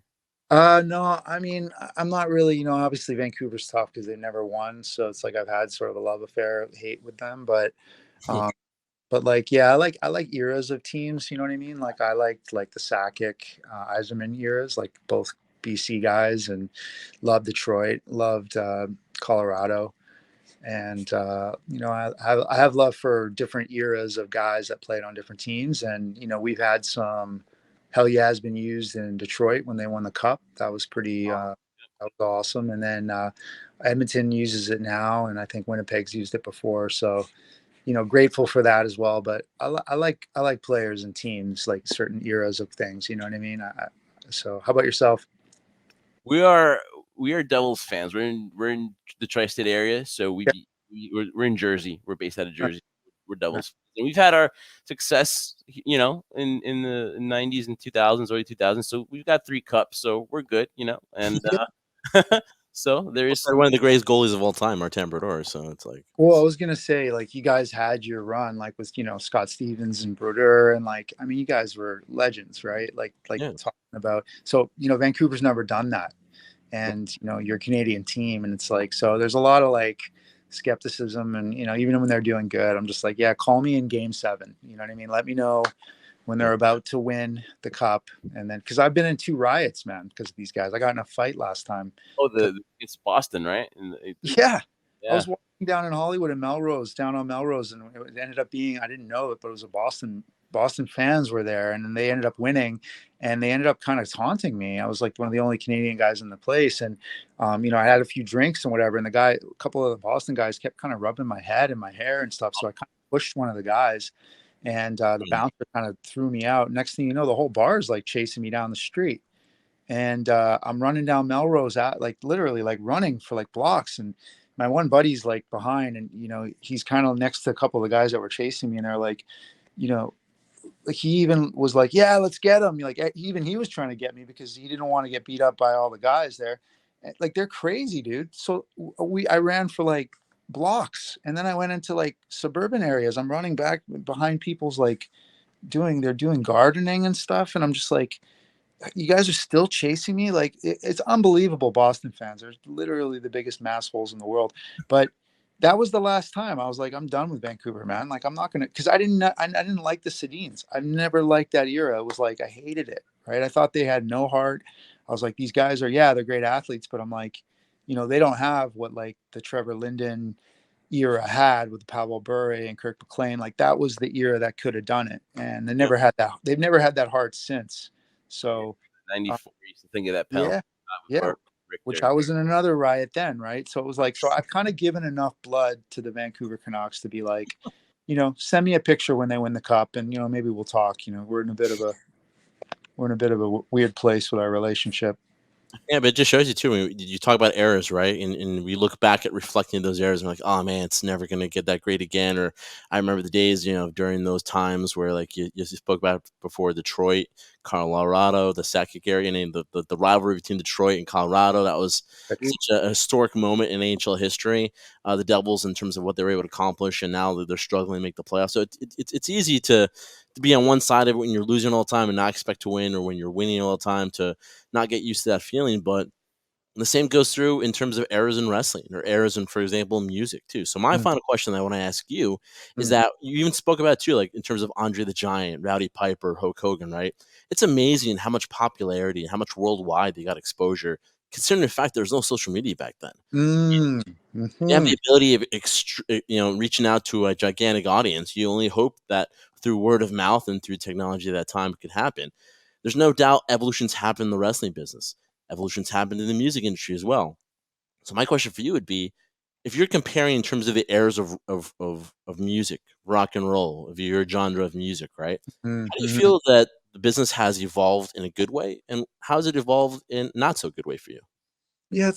No, I mean, I'm not really, obviously Vancouver's tough because they've never won. So it's like I've had sort of a love affair, hate with them. Um, but like, yeah, I like eras of teams. You know what I mean? Like I liked like the Sakic, Yzerman eras, like both BC guys, and loved Detroit, loved Colorado, and I have love for different eras of guys that played on different teams, and we've had some. Hell yeah has been used in Detroit when they won the cup. That was pretty. That was awesome. And then Edmonton uses it now, and I think Winnipeg's used it before. So grateful for that as well. But I like players and teams, like certain eras of things. You know what I mean? So how about yourself? We are Devils fans. We're in the tri-state area, so we're in Jersey. We're based out of Jersey. We're Devils, and we've had our success, in the 90s and 2000s, early 2000s. So we've got 3 cups, so we're good, and so there is One of the greatest goalies of all time, Martin Brodeur. So it's like, Well, I was gonna say, like, you guys had your run, like with Scott Stevens and Brodeur, and like, I mean, you guys were legends, right? Like yeah. talking about. So Vancouver's never done that, and you're a Canadian team, and it's like, so there's a lot of like skepticism, and even when they're doing good, I'm just like, yeah, call me in Game 7. You know what I mean? Let me know when they're about to win the cup, and then because I've been in 2 riots, man, because of these guys. I got in a fight last time. it's Boston, right? Yeah. Yeah. I was walking down in Hollywood and down on Melrose, and it ended up being, I didn't know it, but it was a Boston fans were there, and then they ended up winning, and they ended up kind of taunting me. I was like one of the only Canadian guys in the place, and I had a few drinks and whatever, and a couple of the Boston guys kept kind of rubbing my head and my hair and stuff, so I kind of pushed one of the guys, and the bouncer kind of threw me out. Next thing you know, the whole bar is like chasing me down the street. And I'm running down Melrose, at like literally like running for like blocks, and my one buddy's like behind, and he's kind of next to a couple of the guys that were chasing me, and they're like, like he even was like, yeah, let's get him. Like even he was trying to get me because he didn't want to get beat up by all the guys there. Like they're crazy, dude. So I ran for like blocks, and then I went into like suburban areas. I'm running back behind people's like they're doing gardening and stuff, and I'm just like, you guys are still chasing me. Like it's unbelievable. Boston fans are literally the biggest massholes in the world. But that was the last time I was like, I'm done with Vancouver, man. Like I'm not gonna, because I didn't like the Sedins. I've never liked that era. It was like I hated it. Right? I thought they had no heart. I was like, these guys are, yeah, they're great athletes, but I'm like, they don't have what like the Trevor Linden era had with Pavel Bure and Kirk McLean. Like that was the era that could have done it, and Yeah. they've never had that heart since. So 94. You used to think of that penalty yeah, with yeah. Which Richter. I was in another riot then, right? So it was like, so I've kind of given enough blood to the Vancouver Canucks to be like, send me a picture when they win the cup, and maybe we'll talk. We're in a bit of a weird place with our relationship. Yeah, but it just shows you too. When you talk about errors, right? And we look back at reflecting those errors and we're like, oh man, it's never going to get that great again. Or I remember the days, during those times where like you spoke about before, Detroit, Colorado, the Sakic area, and the rivalry between Detroit and Colorado. That was such a historic moment in NHL history. The Devils, in terms of what they were able to accomplish, and now that they're struggling to make the playoffs. So it's easy to be on one side of it when you're losing all the time and not expect to win, or when you're winning all the time to not get used to that feeling. But the same goes through in terms of errors in wrestling, or errors in, for example, music too. So my Mm, final question that I want to ask you is mm, that you even spoke about too, like in terms of Andre the Giant, Rowdy Piper, Hulk Hogan, right? It's amazing how much popularity and how much worldwide they got exposure, considering the fact there's no social media back then. mm, You have mhm. the ability of reaching out to a gigantic audience. You only hope that through word of mouth and through technology at that time it could happen. There's no doubt evolution's happened in the wrestling business. Evolution's happened in the music industry as well. So my question for you would be, if you're comparing in terms of the eras of music, rock and roll, of your genre of music, right? How do you Mhm. feel that the business has evolved in a good way, and how has it evolved in not so good way for you? Yeah,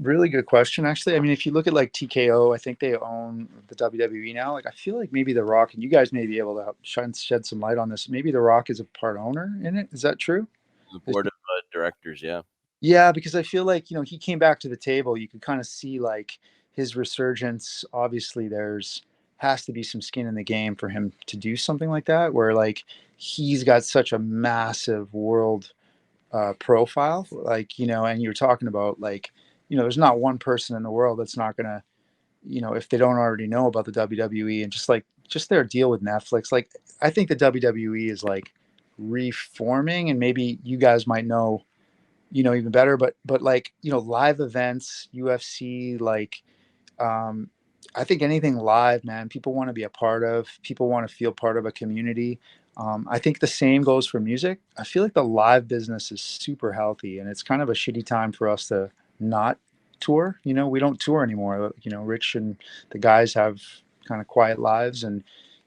really good question. Actually, I mean, if you look at like TKO, I think they own the WWE now. Like, I feel like maybe The Rock, and you guys may be able to shed some light on this. Maybe The Rock is a part owner in it. Is that true? The board of directors, yeah. Yeah, because I feel like, he came back to the table. You could kind of see like his resurgence. Obviously, there's has to be some skin in the game for him to do something like that, where like he's got such a massive world profile, like, and you're talking about like, there's not one person in the world that's not gonna, if they don't already know about the WWE, and just their deal with Netflix. Like, I think the WWE is like reforming, and maybe you guys might know, even better, but like, live events, UFC, like, um, I think anything live, man, people want to be a part of. People want to feel part of a community. I think the same goes for music. I feel like the live business is super healthy, and it's kind of a shitty time for us to not tour. We don't tour anymore. Rich and the guys have kind of quiet lives, and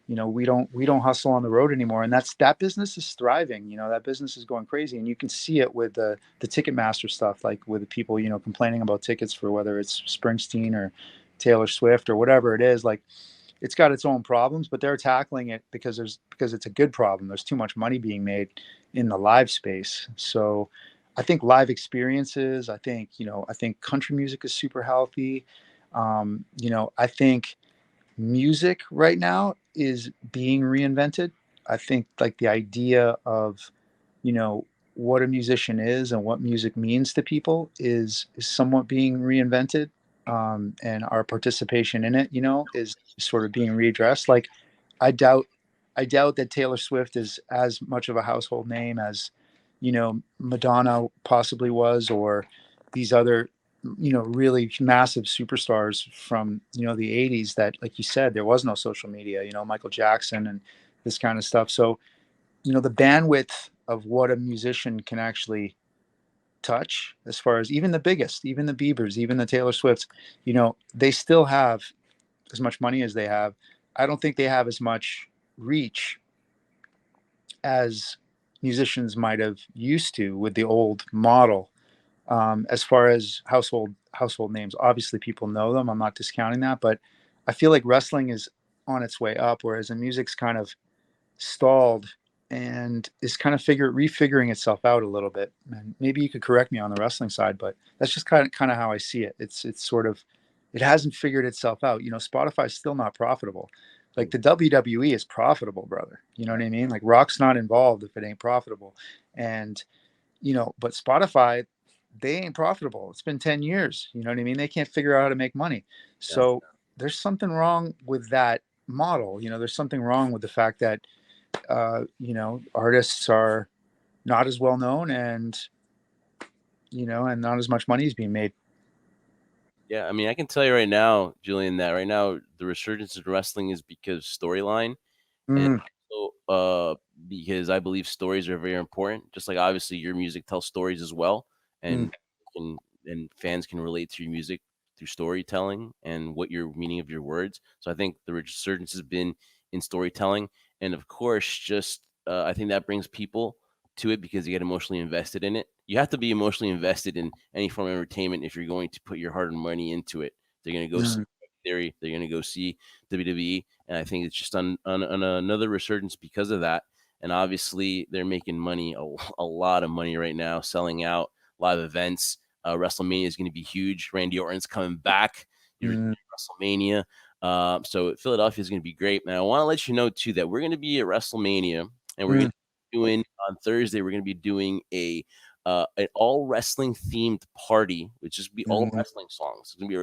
we don't hustle on the road anymore. And that business is thriving. That business is going crazy, and you can see it with the Ticketmaster stuff, like with the people complaining about tickets for whether it's Springsteen or Taylor Swift or whatever it is. Like, it's got its own problems, but they're tackling it because it's a good problem. There's too much money being made in the live space. So I think live experiences, I think country music is super healthy. I think music right now is being reinvented. I think like the idea of, you know, what a musician is and what music means to people is somewhat being reinvented. And our participation in it, is sort of being readdressed. Like, I doubt, I doubt that Taylor Swift is as much of a household name as, Madonna possibly was, or these other, really massive superstars from, the 80s that, like you said, there was no social media, Michael Jackson and this kind of stuff. So, the bandwidth of what a musician can actually touch, as far as even the biggest, even the Biebers, even the Taylor Swifts, they still have as much money as they have. I don't think they have as much reach as musicians might have used to with the old model. As far as household names, obviously people know them. I'm not discounting that, but I feel like wrestling is on its way up, whereas the music's kind of stalled and is kind of refiguring itself out a little bit. And maybe you could correct me on the wrestling side, but that's just kind of how I see it. it hasn't figured itself out. Spotify's still not profitable. Like the WWE is profitable, brother. You know what I mean? Like Rock's not involved if it ain't profitable. And, but Spotify, they ain't profitable. It's been 10 years. You know what I mean? They can't figure out how to make money. Yeah. So there's something wrong with that model. There's something wrong with the fact that, artists are not as well known and, and not as much money is being made. Yeah, I mean, I can tell you right now, Julien, that right now the resurgence of wrestling is because storyline, and Mm, also because I believe stories are very important. Just like obviously your music tells stories as well, mm, and and fans can relate to your music through storytelling and what your meaning of your words. So I think the resurgence has been in storytelling, and of course, just I think that brings people to it because you get emotionally invested in it. You have to be emotionally invested in any form of entertainment if you're going to put your hard-earned money into it. They're going to go see mm, Theory. They're going to go see WWE, and I think it's just on another resurgence because of that. And obviously, they're making money, a lot of money right now, selling out live events. WrestleMania is going to be huge. Randy Orton's coming back. You're mm, WrestleMania. So Philadelphia is going to be great, man. I want to let you know too that we're going to be at WrestleMania, and we're going mm, to be doing on Thursday. We're going to be doing an all wrestling themed party, which is be all mm. wrestling songs. It's gonna be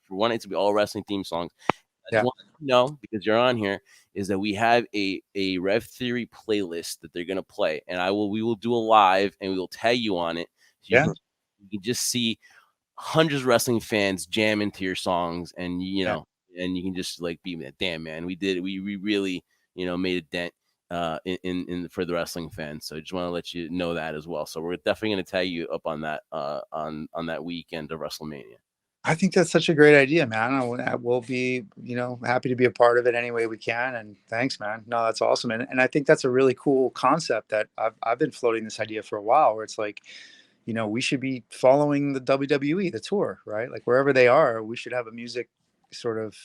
for one night to be all wrestling themed songs. I just Yeah, want to know because you're on here is that we have a Rev Theory playlist that they're gonna play, and we will do a live and we will tag you on it. So yeah, you can just see hundreds of wrestling fans jam into your songs, and yeah. and you can just like be like, damn man, we really made a dent in for the wrestling fans. So I just want to let you know that as well. So we're definitely going to tag you up on that on that weekend of WrestleMania. I think that's such a great idea, man. We'll be, happy to be a part of it any way we can. And thanks, man. No, that's awesome. And I think that's a really cool concept that I've been floating this idea for a while where it's like, we should be following the WWE, the tour, right? Like wherever they are, we should have a music sort of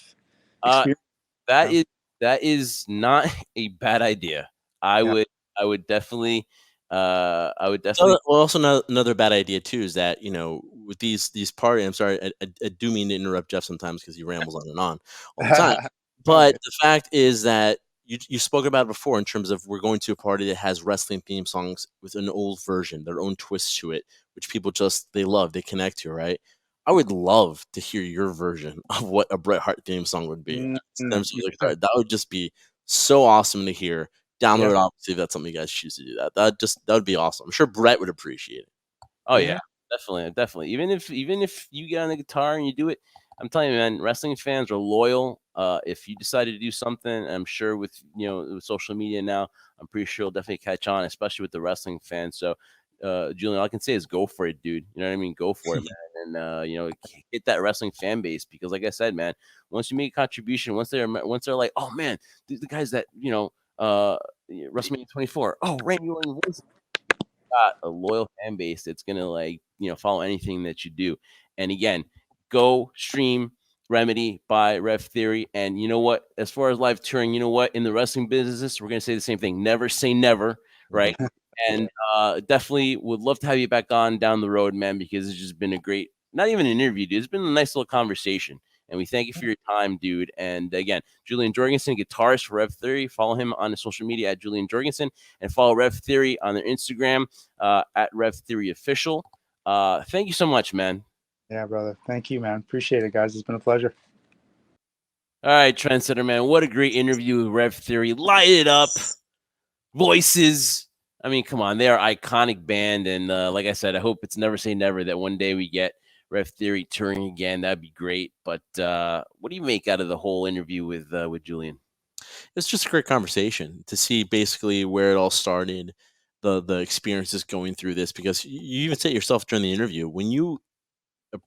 Uh, experience. that Yeah. is that is not a bad idea. I Yeah. would I would definitely I would So, definitely well, also another bad idea too is that with these parties. I'm sorry, I do mean to interrupt Jeff sometimes because he rambles on and on all the time. All But good. the fact is that you spoke about it before in terms of we're going to a party that has wrestling theme songs with an old version, their own twist to it, which people just they love, they connect to, right? I would love to hear your version of what a Bret Hart theme song would be. Mm. That would just be so awesome to hear. Down the Yeah. road, obviously, if that's something you guys choose to do, that would be awesome. I'm sure Brett would appreciate it. Oh Yeah. yeah, definitely. Even if you get on the guitar and you do it, I'm telling you, man, wrestling fans are loyal. If you decided to do something, I'm sure with with social media now, I'm pretty sure it'll definitely catch on, especially with the wrestling fans. So, Julian, all I can say is go for it, dude. You know what I mean? Go for it, man. And hit that wrestling fan base because, like I said, man, once you make a contribution, once they're like, oh man, the guys that WrestleMania 24, oh Randy Orton got a loyal fan base that's gonna follow anything that you do. And again, go stream Remedy by Rev Theory. And you know what? As far as live touring, you know what? In the wrestling business, we're gonna say the same thing. Never say never, right? And definitely would love to have you back on down the road, man, because it's just been a great, not even an interview, dude. It's been a nice little conversation. And we thank you for your time, dude. And again, Julien Jorgensen, guitarist for Rev Theory. Follow him on social media at Julien Jorgensen and follow Rev Theory on their Instagram at Rev Theory Official. Thank you so much, man. Yeah, brother. Thank you, man. Appreciate it, guys. It's been a pleasure. All right, Trendsetter, man. What a great interview with Rev Theory. Light it up. Voices. I mean, come on. They are iconic band. And like I said, I hope it's never say never that one day we get Rev Theory touring again. That'd be great. But what do you make out of the whole interview with Julien? It's just a great conversation to see basically where it all started, the experiences going through this. Because you even said yourself during the interview when you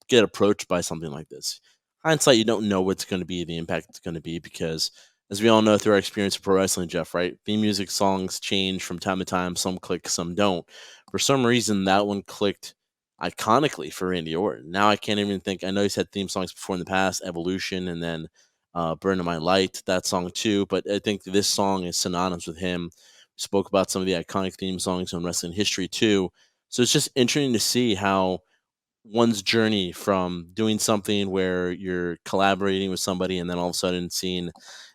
get approached by something like this. Hindsight, you don't know what's going to be the impact it's going to be because, as we all know through our experience of pro wrestling, Jeff, right? Theme music songs change from time to time. Some click, some don't. For some reason, that one clicked iconically for Randy Orton. Now I can't even think. I know he's had theme songs before in the past, Evolution, and then "Burning My Light," that song too. But I think this song is synonymous with him. We spoke about some of the iconic theme songs in wrestling history too. So it's just interesting to see how one's journey from doing something where you're collaborating with somebody and then all of a sudden seeing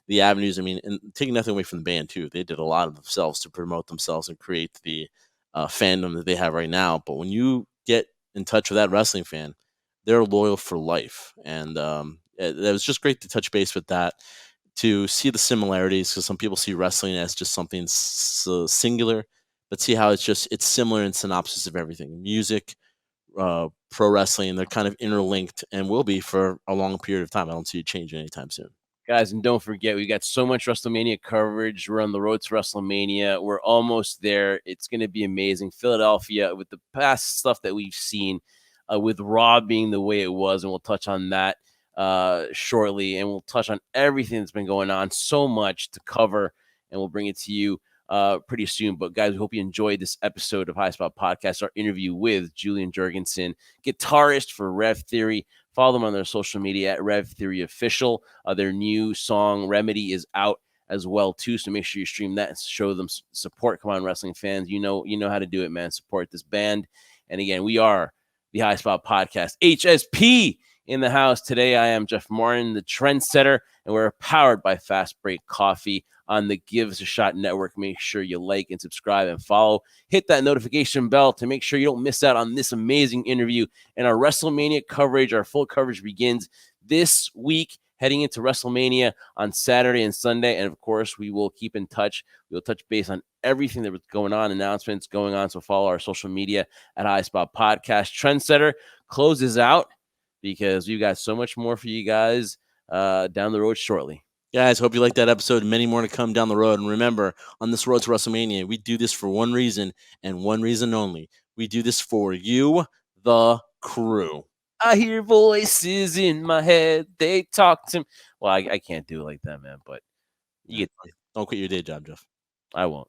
the avenues. I mean, and taking nothing away from the band too. They did a lot of themselves to promote themselves and create the fandom that they have right now. But when you get in touch with that wrestling fan, they're loyal for life. And it was just great to touch base with that, to see the similarities, because some people see wrestling as just something singular, but see how it's similar in synopsis of everything: music, pro wrestling. They're kind of interlinked and will be for a long period of time. I don't see it changing anytime soon. Guys, and don't forget, we got so much WrestleMania coverage. We're on the road to WrestleMania. We're almost there. It's going to be amazing. Philadelphia, with the past stuff that we've seen, with Raw being the way it was, and we'll touch on that shortly, and we'll touch on everything that's been going on. So much to cover, and we'll bring it to you pretty soon. But guys, we hope you enjoyed this episode of High Spot Podcast, our interview with Julien Jorgensen, guitarist for Rev Theory. Follow them on their social media at Rev Theory Official. Their new song Remedy is out as well too, so make sure you stream that and show them support. Come on, wrestling fans, you know how to do it, man. Support this band. And again, we are the High Spot Podcast. HSP in the house today. I am Jeff Martin, the trendsetter, and we're powered by Fast Break Coffee on the Give Us a Shot Network. Make sure you like and subscribe and follow. Hit that notification bell to make sure you don't miss out on this amazing interview. And our WrestleMania coverage, our full coverage begins this week, heading into WrestleMania on Saturday and Sunday. And of course, we will keep in touch. We'll touch base on everything that was going on, announcements going on. So follow our social media at High Spot Podcast. Trendsetter closes out because we've got so much more for you guys down the road shortly. Guys, hope you liked that episode. Many more to come down the road. And remember, on this road to WrestleMania, we do this for one reason and one reason only. We do this for you, the crew. I hear voices in my head. They talk to me. Well, I can't do it like that, man. But you get. Don't quit your day job, Jeff. I won't.